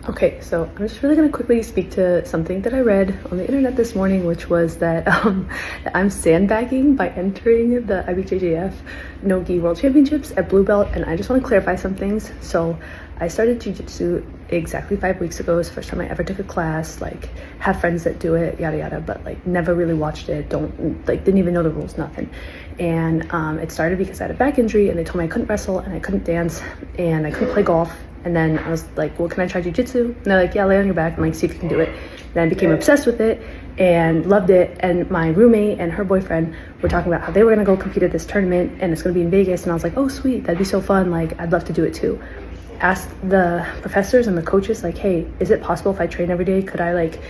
Okay, so I'm just really gonna quickly speak to something that I read on the internet this morning, which was that I'm sandbagging by entering the IBJJF Nogi World Championships at Blue Belt, and I just want to clarify some things. So I started Jiu-Jitsu exactly 5 weeks ago. It's the first time I ever took a class, like have friends that do it, yada yada, but like never really watched it, didn't even know the rules, nothing. And it started because I had a back injury and they told me I couldn't wrestle and I couldn't dance and I couldn't play golf. And then I was like, well, can I try jujitsu? And they're like, yeah, lay on your back and like see if you can do it. Then I became obsessed with it and loved it. And my roommate and her boyfriend were talking about how they were gonna go compete at this tournament and it's gonna be in Vegas. And I was like, oh sweet, that'd be so fun. Like, I'd love to do it too. Asked the professors and the coaches, like, hey, is it possible if I train every day? Could I like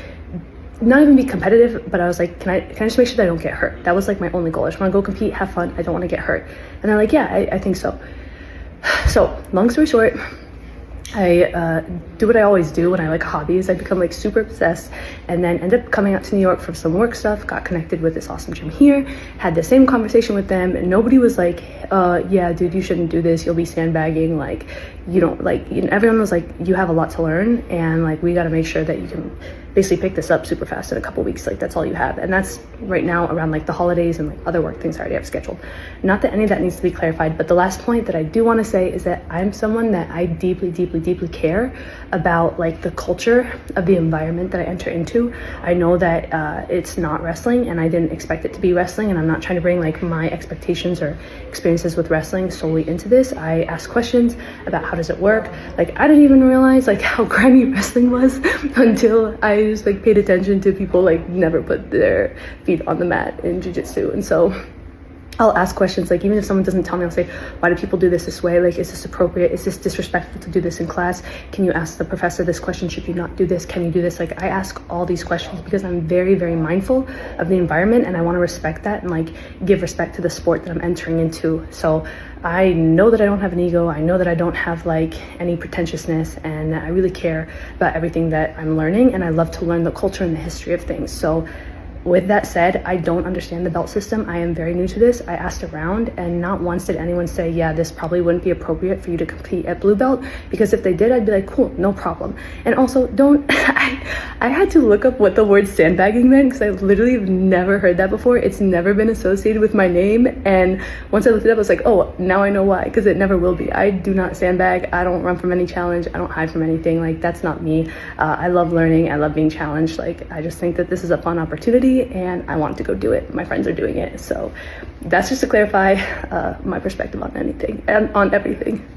not even be competitive, but I was like, can I just make sure that I don't get hurt? That was like my only goal. I just wanna go compete, have fun. I don't wanna get hurt. And they're like, yeah, I think so. So long story short, I do what I always do when I like hobbies. I become like super obsessed and then end up coming out to New York for some work stuff, got connected with this awesome gym here, had the same conversation with them, and nobody was like, yeah, dude, you shouldn't do this. You'll be sandbagging. Like, you don't like, everyone was like, you have a lot to learn and like, we got to make sure that you can basically pick this up super fast in a couple weeks. Like that's all you have. And that's right now around like the holidays and like other work things I already have scheduled. Not that any of that needs to be clarified, but the last point that I do want to say is that I'm someone that I deeply care about like the culture of the environment that I enter into. I know that it's not wrestling and I didn't expect it to be wrestling, and I'm not trying to bring like my expectations or experiences with wrestling solely into this. I ask questions about how does it work. Like I didn't even realize like how grimy wrestling was until I just like paid attention to people like never put their feet on the mat in jiu-jitsu. And so I'll ask questions, like even if someone doesn't tell me, I'll say, why do people do this way? Like, is this appropriate? Is this disrespectful to do this in class? Can you ask the professor this question? Should you not do this? Can you do this? Like I ask all these questions because I'm very mindful of the environment and I want to respect that and like give respect to the sport that I'm entering into. So I know that I don't have an ego. I know that I don't have like any pretentiousness, and I really care about everything that I'm learning, and I love to learn the culture and the history of things. So with that said, I don't understand the belt system. I am very new to this. I asked around and not once did anyone say, yeah, this probably wouldn't be appropriate for you to compete at Blue Belt, because if they did, I'd be like, cool, no problem. And also don't, I had to look up what the word sandbagging meant because I literally have never heard that before. It's never been associated with my name. And once I looked it up, I was like, oh, now I know why, because it never will be. I do not sandbag. I don't run from any challenge. I don't hide from anything. Like that's not me. I love learning. I love being challenged. Like I just think that this is a fun opportunity and I want to go do it. My friends are doing it. So that's just to clarify my perspective on anything and on everything.